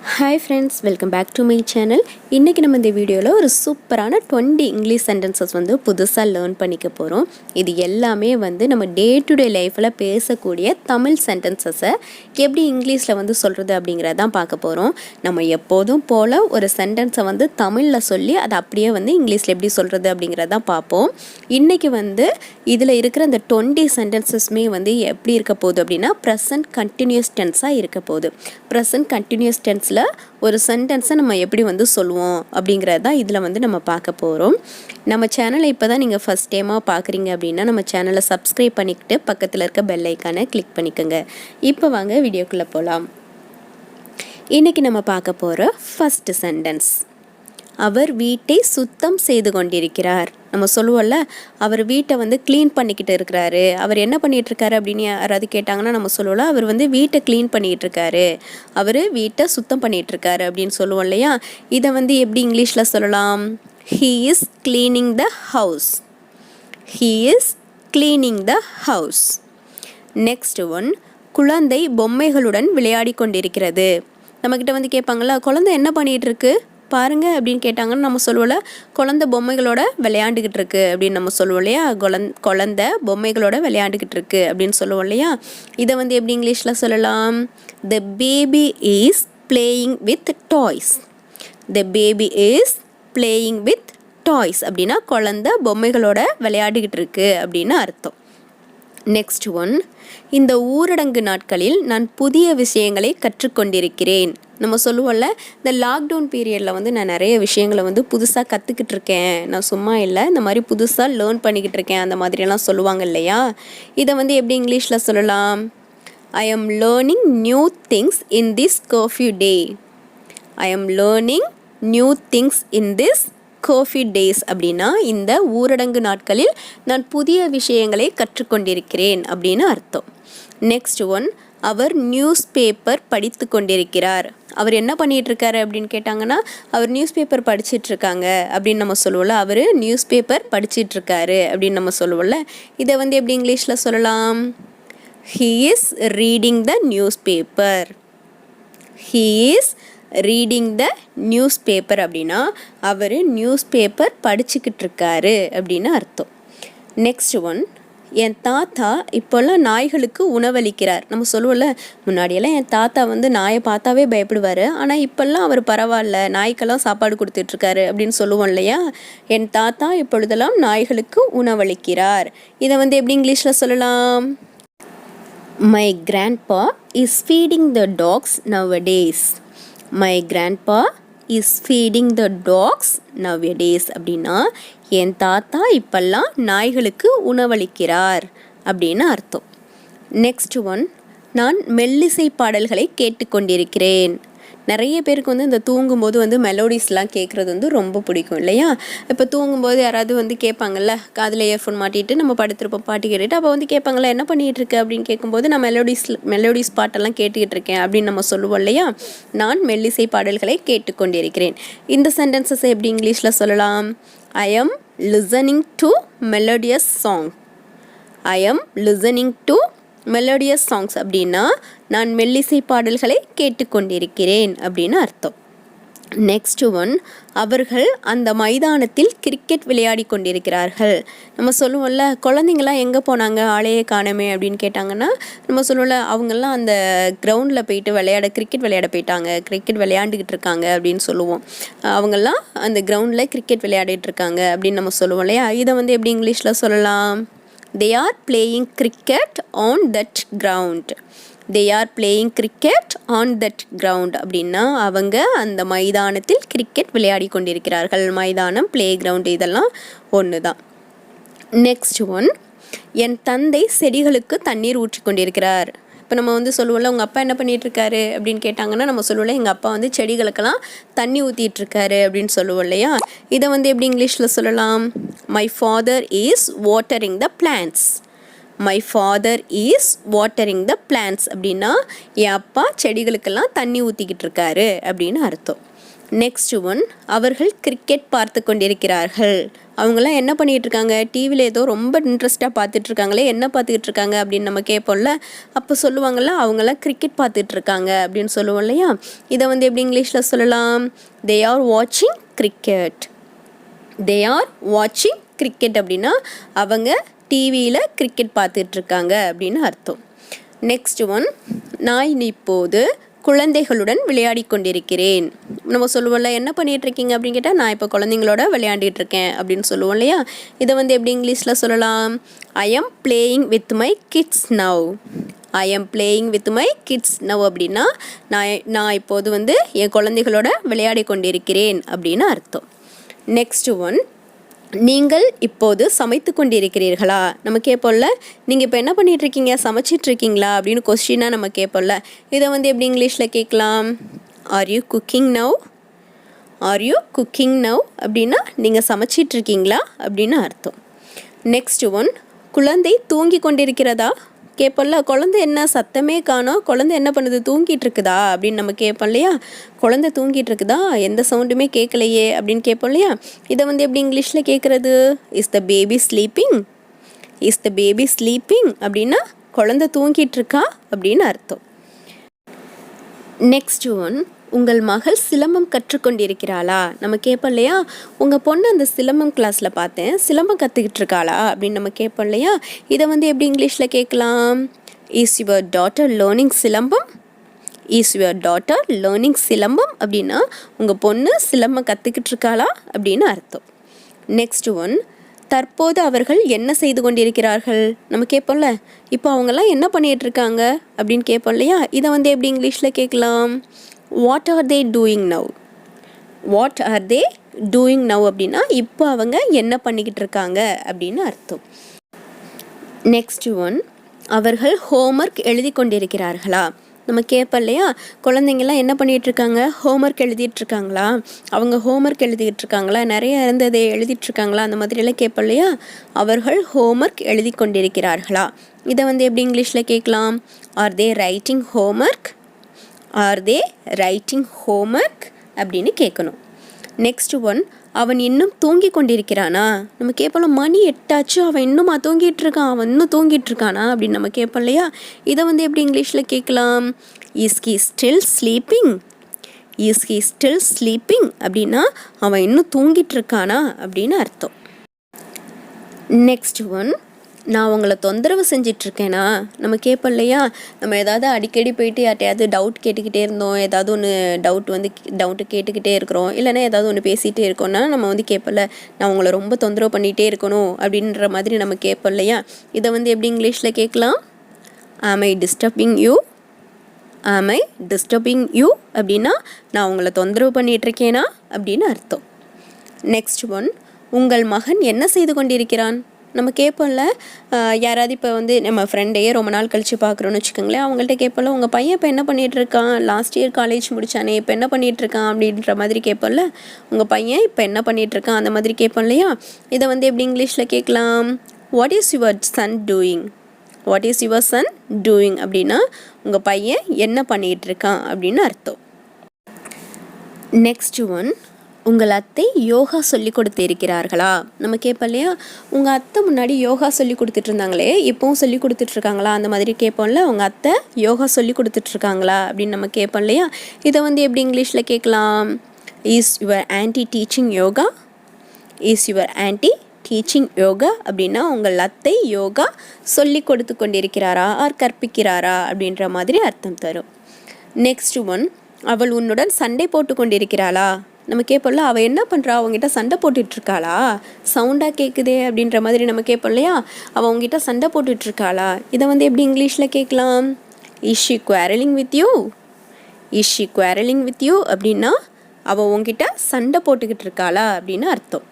Hi friends, welcome back to my channel. இன்னைக்கு நம்ம இந்த வீடியோவில் ஒரு சூப்பரான 20 இங்கிலீஷ் சென்டென்சஸ் வந்து புதுசாக லேர்ன் பண்ணிக்க போகிறோம். இது எல்லாமே வந்து நம்ம டே டு டே லைஃப்பில் பேசக்கூடிய தமிழ் சென்டென்சஸை எப்படி இங்கிலீஷில் வந்து சொல்கிறது அப்படிங்கிறதான் பார்க்க போகிறோம். நம்ம எப்போதும் போல் ஒரு சென்டென்ஸை வந்து தமிழில் சொல்லி அதை அப்படியே வந்து இங்கிலீஷில் எப்படி சொல்கிறது அப்படிங்கிறதான் பார்ப்போம். இன்றைக்கி வந்து இதில் இருக்கிற இந்த 20 சென்டென்சஸ்மே வந்து எப்படி இருக்க போகுது அப்படின்னா ப்ரெசன்ட் கண்டினியூஸ் டென்ஸாக இருக்க போகுது. ப்ரெசன்ட் கண்டினியூஸ் டென்ஸில் ஒரு சென்டென்ஸை நம்ம எப்படி வந்து சொல்லுவோம் அப்படிங்கிறது தான் இதில் வந்து நம்ம பார்க்க போகிறோம். நம்ம சேனலை இப்போ தான் நீங்கள் ஃபஸ்ட் டைமாக பார்க்குறீங்க அப்படின்னா நம்ம சேனலை சப்ஸ்கிரைப் பண்ணிக்கிட்டு பக்கத்தில் இருக்க பெல் ஐக்கானை கிளிக் பண்ணிக்கோங்க. இப்போ வாங்க வீடியோக்குள்ளே போகலாம். இன்றைக்கி நம்ம பார்க்க போகிற ஃபஸ்ட்டு சென்டென்ஸ், அவர் வீட்டை சுத்தம் செய்து கொண்டிருக்கிறார். நம்ம சொல்லுவோம்ல, அவர் வீட்டை வந்து க்ளீன் பண்ணிக்கிட்டு இருக்கிறாரு. அவர் என்ன பண்ணிகிட்ருக்காரு அப்படின்னு யாராவது கேட்டாங்கன்னா நம்ம சொல்லுவோம்ல, அவர் வந்து வீட்டை க்ளீன் பண்ணிகிட்டு இருக்காரு, அவர் வீட்டை சுத்தம் பண்ணிகிட்ருக்காரு அப்படின்னு சொல்லுவோம் இல்லையா. இதை வந்து எப்படி இங்கிலீஷில் சொல்லலாம்? He is cleaning the house. He is cleaning the house. Next one, குழந்தை பொம்மைகளுடன் விளையாடி கொண்டிருக்கிறது. நம்மக்கிட்ட வந்து கேட்பாங்களா, குழந்தை என்ன பண்ணிகிட்ருக்கு பாருங்க அப்படின்னு கேட்டாங்கன்னு நம்ம சொல்லுவோம்ல, குழந்தை பொம்மைகளோட விளையாண்டுக்கிட்டு இருக்கு அப்படின்னு நம்ம சொல்லுவோம் இல்லையா. குழந்தை பொம்மைகளோட விளையாண்டுக்கிட்டு இருக்கு அப்படின்னு சொல்லுவோம் இல்லையா. இதை வந்து எப்படி இங்கிலீஷில் சொல்லலாம்? The baby is playing with toys. The baby is playing with toys அப்படின்னா குழந்தை பொம்மைகளோட விளையாடிக்கிட்டு இருக்கு அப்படின்னு அர்த்தம். நெக்ஸ்ட் ஒன், இந்த ஊரடங்கு நாட்களில் நான் புதிய விஷயங்களை கற்றுக்கொண்டிருக்கிறேன். நம்ம சொல்லுவோம்ல, இந்த லாக்டவுன் பீரியடில் வந்து நான் நிறைய விஷயங்களை வந்து புதுசாக கற்றுக்கிட்டு இருக்கேன், நான் சும்மா இல்லை, இந்த மாதிரி புதுசாக லேர்ன் பண்ணிக்கிட்டு இருக்கேன், அந்த மாதிரியெல்லாம் சொல்லுவாங்க இல்லையா. இதை வந்து எப்படி இங்கிலீஷில் சொல்லலாம்? I am learning new things in this curfew day. I am learning new things in this curfew days அப்படின்னா இந்த ஊரடங்கு நாட்களில் நான் புதிய விஷயங்களை கற்றுக்கொண்டிருக்கிறேன் அப்படின்னு அர்த்தம். நெக்ஸ்ட் ஒன், அவர் நியூஸ் பேப்பர் படித்து கொண்டிருக்கிறார். அவர் என்ன பண்ணிகிட்ருக்காரு அப்படின்னு கேட்டாங்கன்னா அவர் நியூஸ் பேப்பர் படிச்சிட்ருக்காங்க அப்படின்னு நம்ம சொல்லுவோம்ல. அவர் நியூஸ் பேப்பர் படிச்சிட்ருக்காரு அப்படின்னு நம்ம சொல்லுவோம்ல. இதை வந்து எப்படி இங்கிலீஷில் சொல்லலாம்? He is reading the news paper. He is reading the news paper அப்படின்னா அவர் நியூஸ் பேப்பர் படிச்சுக்கிட்டு இருக்காரு அப்படின்னு அர்த்தம். நெக்ஸ்ட் ஒன், என் தாத்தா இப்போல்லாம் நாய்களுக்கு உணவளிக்கிறார். நம்ம சொல்லுவோம்ல, முன்னாடியெல்லாம் என் தாத்தா வந்து நாயை பார்த்தாவே பயப்படுவார், ஆனால் இப்போல்லாம் அவர் பரவாயில்ல, நாய்க்கெல்லாம் சாப்பாடு கொடுத்துட்ருக்காரு அப்படின்னு சொல்லுவோம் இல்லையா. என் தாத்தா இப்பொழுதெல்லாம் நாய்களுக்கு உணவளிக்கிறார். இதை வந்து எப்படி இங்கிலீஷில் சொல்லலாம்? My grandpa is feeding the dogs nowadays. My grandpa is feeding the dogs nowadays அப்படின்னா என் தாத்தா இப்பெல்லாம் நாய்களுக்கு உணவளிக்கிறார் அப்படின்னு அர்த்தம். நெக்ஸ்ட் ஒன், நான் மெல்லிசை பாடல்களை கேட்டுக்கொண்டிருக்கிறேன். நிறைய பேருக்கு வந்து இந்த தூங்கும்போது வந்து மெலோடிஸ்லாம் கேட்குறது வந்து ரொம்ப பிடிக்கும் இல்லையா. இப்போ தூங்கும்போது யாராவது வந்து கேட்பாங்கல்ல, காதில் இயர்ஃபோன் மாட்டிட்டு நம்ம படுத்துருப்போம், பாட்டு கேட்டுட்டு அப்போ வந்து கேட்பாங்கள்ல, என்ன பண்ணிகிட்டு இருக்கு அப்படின்னு கேட்கும்போது நான் மெலோடிஸ் பாட்டெல்லாம் கேட்டுக்கிட்டு இருக்கேன் அப்படின்னு நம்ம சொல்லுவோம் இல்லையா. நான் மெல்லிசை பாடல்களை கேட்டுக்கொண்டிருக்கிறேன். இந்த சென்டென்சஸை எப்படி இங்கிலீஷில் சொல்லலாம்? I am listening to melodious song. I am listening to melodious songs அப்படின்னா நான் மெல்லிசை பாடல்களை கேட்டுக்கொண்டிருக்கிறேன் அப்படின்னு அர்த்தம். நெக்ஸ்ட் ஒன், அவர்கள் அந்த மைதானத்தில் கிரிக்கெட் விளையாடி கொண்டிருக்கிறார்கள். நம்ம சொல்லுவோம்ல, குழந்தைங்களாம் எங்கே போனாங்க, ஆளையே காணமே அப்படின்னு கேட்டாங்கன்னா நம்ம சொல்லுவோம்ல, அவங்கெல்லாம் அந்த கிரவுண்டில் போயிட்டு கிரிக்கெட் விளையாட போயிட்டாங்க, கிரிக்கெட் விளையாண்டுக்கிட்டு இருக்காங்க அப்படின்னு சொல்லுவோம். அவங்கெல்லாம் அந்த கிரவுண்டில் கிரிக்கெட் விளையாடிட்டு இருக்காங்க அப்படின்னு நம்ம சொல்லுவோம் இல்லையா. இதை வந்து எப்படி இங்கிலீஷில் சொல்லலாம்? They are playing cricket on that ground. They are playing cricket on that ground அப்படின்னா அவங்க அந்த மைதானத்தில் கிரிக்கெட் விளையாடி கொண்டிருக்கிறார்கள். மைதானம், பிளே கிரவுண்டு இதெல்லாம் ஒன்று தான். நெக்ஸ்ட் ஒன், என் தந்தை செடிகளுக்கு தண்ணீர் ஊற்றி கொண்டிருக்கிறார். இப்போ நம்ம வந்து சொல்லுவோம்ல, உங்கள் அப்பா என்ன பண்ணிகிட்ருக்காரு அப்படின்னு கேட்டாங்கன்னா நம்ம சொல்லுவோம்ல, எங்கள் அப்பா வந்து செடிகளுக்கெல்லாம் தண்ணி ஊற்றிட்டுருக்காரு அப்படின்னு சொல்லுவோம் இல்லையா. இதை வந்து எப்படி இங்கிலீஷில் சொல்லலாம்? My father is watering the plants. My father is watering the plants அப்படின்னா என் அப்பா செடிகளுக்கெல்லாம் தண்ணி ஊற்றிக்கிட்டு இருக்காரு அப்படின்னு அர்த்தம். நெக்ஸ்ட் ஒன், அவர்கள் கிரிக்கெட் பார்த்து கொண்டிருக்கிறார்கள். அவங்களாம் என்ன பண்ணிகிட்டு இருக்காங்க, டிவியில் ஏதோ ரொம்ப இன்ட்ரெஸ்ட்டாக பார்த்துட்ருக்காங்களே, என்ன பார்த்துக்கிட்டு இருக்காங்க அப்படின்னு நம்ம கேட்போம்ல. அப்போ சொல்லுவாங்கள்ல, அவங்களாம் கிரிக்கெட் பார்த்துட்ருக்காங்க அப்படின்னு சொல்லுவோம் இல்லையா. இதை வந்து எப்படி இங்கிலீஷில் சொல்லலாம், தே ஆர் வாட்சிங் கிரிக்கெட். தே ஆர் வாட்சிங் கிரிக்கெட் அப்படின்னா அவங்க டிவியில் கிரிக்கெட் பார்த்துட்ருக்காங்க அப்படின்னு அர்த்தம். நெக்ஸ்ட் ஒன், நான் இப்போது குழந்தைகளுடன் விளையாடி கொண்டிருக்கிறேன். நம்ம சொல்லுவோம்ல, என்ன பண்ணிகிட்ருக்கீங்க அப்படின்னு கேட்டால், நான் இப்போ குழந்தைங்களோட விளையாடிட்டுருக்கேன் அப்படின்னு சொல்லுவோம் இல்லையா. இதை வந்து எப்படி இங்கிலீஷில் சொல்லலாம், I am playing with my kids now. I am playing with my kids now அப்படின்னா நான் இப்போது வந்து என் குழந்தைகளோட விளையாடி கொண்டிருக்கிறேன் அப்படின்னு அர்த்தம். நெக்ஸ்ட் ஒன், நீங்கள் இப்போது சமைத்து கொண்டிருக்கிறீர்களா. நம்ம கேட்போம்ல, நீங்கள் இப்போ என்ன பண்ணிகிட்ருக்கீங்க, சமைச்சிட்ருக்கீங்களா அப்படின்னு கொஸ்டினாக நம்ம கேட்போம்ல. இதை வந்து எப்படி இங்கிலீஷில் கேட்கலாம், are you cooking now. Are you cooking now அப்படின்னா நீங்கள் சமைச்சிட்ருக்கீங்களா அப்படின்னு அர்த்தம். நெக்ஸ்ட் ஒன், குழந்தை தூங்கி கொண்டிருக்கிறதா. கேட்போம்ல, குழந்தை என்ன சத்தமே காணோம், குழந்தை என்ன பண்ணுது, தூங்கிட்டு இருக்குதா அப்படின்னு நம்ம கேட்போம் இல்லையா. குழந்தை தூங்கிட்டு இருக்குதா, எந்த சவுண்டுமே கேட்கலையே அப்படின்னு கேட்போம் இல்லையா. இதை வந்து எப்படி இங்கிலீஷில் கேட்குறது, is the baby sleeping. Is the baby sleeping அப்படின்னா குழந்தை தூங்கிட்டு இருக்கா அப்படின்னு அர்த்தம். நெக்ஸ்ட் ஒன், உங்கள் மகள் சிலம்பம் கற்றுக்கொண்டிருக்கிறாளா. நம்ம கேட்போம் இல்லையா, உங்கள் பொண்ணு அந்த சிலம்பம் கிளாஸில் பார்த்தேன், சிலம்பம் கற்றுக்கிட்டு இருக்காளா அப்படின்னு நம்ம கேட்போம் இல்லையா. இதை வந்து எப்படி இங்கிலீஷில் கேட்கலாம், is your daughter learning silambam. Is your daughter learning silambam அப்படின்னா உங்கள் பொண்ணு சிலம்பம் கற்றுக்கிட்டு இருக்காளா அப்படின்னு அர்த்தம். நெக்ஸ்ட் ஒன், தற்போது அவர்கள் என்ன செய்து கொண்டிருக்கிறார்கள். நம்ம கேட்போம்ல, இப்போ அவங்கெல்லாம் என்ன பண்ணிகிட்ருக்காங்க அப்படின்னு கேட்போம் இல்லையா. இதை வந்து எப்படி இங்கிலீஷில் கேட்கலாம், what are they doing now. What are they doing now அப்படின்னா இப்போ அவங்க என்ன பண்ணிக்கிட்டு இருக்காங்க அப்படின்னு அர்த்தம். நெக்ஸ்ட் ஒன், அவர்கள் ஹோம்ஒர்க் எழுதி கொண்டிருக்கிறார்களா. நம்ம கேட்போம் இல்லையா, குழந்தைங்கள்லாம் என்ன பண்ணிகிட்ருக்காங்க, ஹோம்ஒர்க் எழுதிட்டுருக்காங்களா, அவங்க ஹோம்ஒர்க் எழுதிக்கிட்டு இருக்காங்களா, நிறைய இருந்ததை எழுதிட்டுருக்காங்களா, அந்த மாதிரியெல்லாம் கேட்போம் இல்லையா. அவர்கள் ஹோம்ஒர்க் எழுதி கொண்டிருக்கிறார்களா. இதை வந்து எப்படி இங்கிலீஷில் கேட்கலாம், ஆர் தே ரைட்டிங் ஹோம்ஒர்க். ஆர் தே ரைட்டிங் ஹோம்ஒர்க் அப்படின்னு கேட்கணும். நெக்ஸ்ட் ஒன், அவன் இன்னும் தூங்கி கொண்டிருக்கிறானா. நம்ம கேட்போம், மணி 8 ஆச்சு, அவன் இன்னுமா தூங்கிட்டு இருக்கான், அவன் இன்னும் தூங்கிட்டு இருக்கானா அப்படின்னு நம்ம கேட்போம் இல்லையா. இதை வந்து எப்படி இங்கிலீஷில் கேட்கலாம், is he still sleeping. Is he still sleeping அப்படின்னா அவன் இன்னும் தூங்கிட்டு இருக்கானா அப்படின்னு அர்த்தம். நெக்ஸ்ட் ஒன், நான் உங்களை தொந்தரவு செஞ்சிட்ருக்கேனா. நம்ம கேட்போம் இல்லையா, நம்ம ஏதாவது அடிக்கடி போயிட்டு யார்ட்டையாவது டவுட் கேட்டுக்கிட்டே இருந்தோம், ஏதாவது ஒன்று டவுட்டு கேட்டுக்கிட்டே இருக்கிறோம், இல்லைன்னா ஏதாவது ஒன்று பேசிகிட்டே இருக்கோம்னா நம்ம வந்து கேட்போம்ல, நான் உங்களை ரொம்ப தொந்தரவு பண்ணிகிட்டே இருக்கணும் அப்படின்ற மாதிரி நம்ம கேட்போம் இல்லையா. இதை வந்து எப்படி இங்கிலீஷில் கேட்கலாம், ஆம் ஐ டிஸ்டர்பிங் யூ. ஆம் ஐ டிஸ்டர்பிங் யூ அப்படின்னா நான் உங்களை தொந்தரவு பண்ணிகிட்ருக்கேனா அப்படின்னு அர்த்தம். நெக்ஸ்ட் ஒன், உங்கள் மகன் என்ன செய்து கொண்டிருக்கிறான். நம்ம கேட்போம்ல, யாராவது இப்போ வந்து நம்ம ஃப்ரெண்டையே ரொம்ப நாள் கழித்து பார்க்குறோன்னு வச்சுக்கோங்களேன், அவங்கள்ட்ட கேட்போம்ல, உங்கள் பையன் இப்போ என்ன பண்ணிகிட்ருக்கான், லாஸ்ட் இயர் காலேஜ் முடித்தானே, இப்போ என்ன பண்ணிகிட்ருக்கான் அப்படின்ற மாதிரி கேட்போம்ல. உங்கள் பையன் இப்போ என்ன பண்ணிகிட்ருக்கான் அந்த மாதிரி கேட்போம் இல்லையா. இதை வந்து எப்படி இங்கிலீஷில் கேட்கலாம், what is your son doing. What is your son doing அப்படின்னா உங்கள் பையன் என்ன பண்ணிகிட்ருக்கான் அப்படின்னு அர்த்தம். நெக்ஸ்ட் ஒன், உங்கள் அத்தை யோகா சொல்லி கொடுத்து இருக்கிறார்களா. நம்ம கேட்போம் இல்லையா, உங்கள் அத்தை முன்னாடி யோகா சொல்லி கொடுத்துட்டு இருந்தாங்களே, இப்போவும் சொல்லி கொடுத்துட்ருக்காங்களா அந்த மாதிரி கேட்போம்ல. உங்கள் அத்தை யோகா சொல்லி கொடுத்துட்ருக்காங்களா அப்படின்னு நம்ம கேட்போம் இல்லையா. இதை வந்து எப்படி இங்கிலீஷில் கேட்கலாம், is your anti teaching yoga. Is your anti teaching yoga அப்படின்னா உங்கள் அத்தை யோகா சொல்லி கொடுத்து கொண்டிருக்கிறாரா ஆர் கற்பிக்கிறாரா அப்படின்ற மாதிரி அர்த்தம் தரும். நெக்ஸ்ட் ஒன், அவள் உன்னுடன் சண்டை போட்டு கொண்டிருக்கிறாளா. நம்ம கேட்போம்ல, அவள் என்ன பண்ணுறா, அவங்ககிட்ட சண்டை போட்டுட்ருக்காளா, சவுண்டாக கேட்குதே அப்படின்ற மாதிரி நம்ம கேட்போம் இல்லையா. அவள் அவங்ககிட்ட சண்டை போட்டுட்ருக்காளா. இதை வந்து எப்படி இங்கிலீஷில் கேட்கலாம், is she quarreling with you. Is she quarreling with you அப்படின்னா அவள் உங்ககிட்ட சண்டை போட்டுக்கிட்டு இருக்காளா அப்படின்னு அர்த்தம்.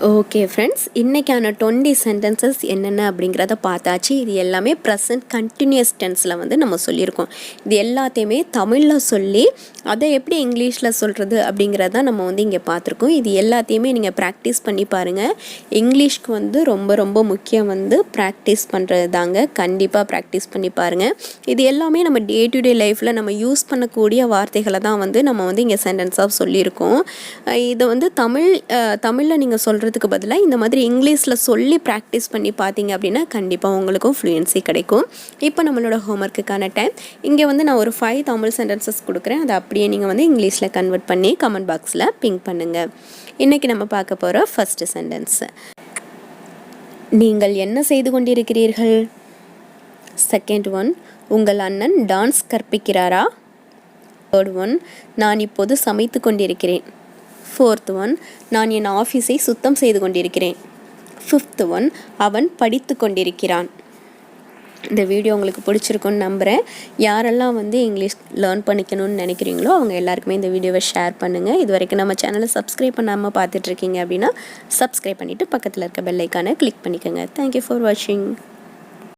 ஓகே ஃப்ரெண்ட்ஸ், இன்றைக்கான 20 சென்டென்சஸ் என்னென்ன அப்படிங்கிறத பார்த்தாச்சு. இது எல்லாமே ப்ரெசன்ட் கண்டினியூஸ் டென்ஸில் வந்து நம்ம சொல்லியிருக்கோம். இது எல்லாத்தையுமே தமிழில் சொல்லி அதை எப்படி இங்கிலீஷில் சொல்கிறது அப்படிங்கிறத நம்ம வந்து இங்கே பார்த்துருக்கோம். இது எல்லாத்தையுமே நீங்கள் ப்ராக்டிஸ் பண்ணி பாருங்கள். இங்கிலீஷ்க்கு வந்து ரொம்ப ரொம்ப முக்கியம் வந்து ப்ராக்டிஸ் பண்ணுறது தாங்க. கண்டிப்பாக ப்ராக்டிஸ் பண்ணி பாருங்கள். இது எல்லாமே நம்ம டே டு டே லைஃப்பில் நம்ம யூஸ் பண்ணக்கூடிய வார்த்தைகளை தான் வந்து நம்ம வந்து இங்கே சென்டென்ஸாக சொல்லியிருக்கோம். இதை வந்து தமிழில் நீங்கள் சொல்கிறதுக்கு பதிலாக இந்த மாதிரி இங்கிலீஷில் சொல்லி ப்ராக்டிஸ் பண்ணி பார்த்தீங்க அப்படின்னா கண்டிப்பாக உங்களுக்கும் ஃப்ளூயன்சி கிடைக்கும். இப்போ நம்மளோட ஹோம்ஒர்க்குக்கான டைம். இங்கே வந்து நான் ஒரு 5 தமிழ் சென்டென்சஸ் கொடுக்குறேன். அதை அப்படியே நீங்கள் வந்து இங்கிலீஷில் கன்வெர்ட் பண்ணி கமெண்ட் பாக்ஸில் பிங்க் பண்ணுங்கள். இன்றைக்கி நம்ம பார்க்க போகிற ஃபஸ்ட்டு சென்டென்ஸ். நீங்கள் என்ன செய்து கொண்டிருக்கிறீர்கள்? செகண்ட் ஒன், உங்கள் அண்ணன் டான்ஸ் கற்பிக்கிறாரா? தேர்ட் ஒன், நான் இப்போது சமைத்து கொண்டிருக்கிறேன். ஃபோர்த் ஒன், நான் என் ஆஃபீஸை சுத்தம் செய்து கொண்டிருக்கிறேன். ஃபிஃப்த் ஒன், அவன் படித்து கொண்டிருக்கிறான். இந்த வீடியோ உங்களுக்கு பிடிச்சிருக்குன்னு நம்புகிறேன். யாரெல்லாம் வந்து இங்கிலீஷ் லேர்ன் பண்ணிக்கணும்னு நினைக்கிறீங்களோ அவங்க எல்லாருக்குமே இந்த வீடியோவை ஷேர் பண்ணுங்கள். இது வரைக்கும் நம்ம சேனலை சப்ஸ்கிரைப் பண்ணாமல் பார்த்துட்ருக்கீங்க அப்படின்னா சப்ஸ்கிரைப் பண்ணிவிட்டு பக்கத்தில் இருக்க பெல் ஐக்கானை கிளிக் பண்ணிக்கோங்க. தேங்க்யூ ஃபார் வாட்சிங்.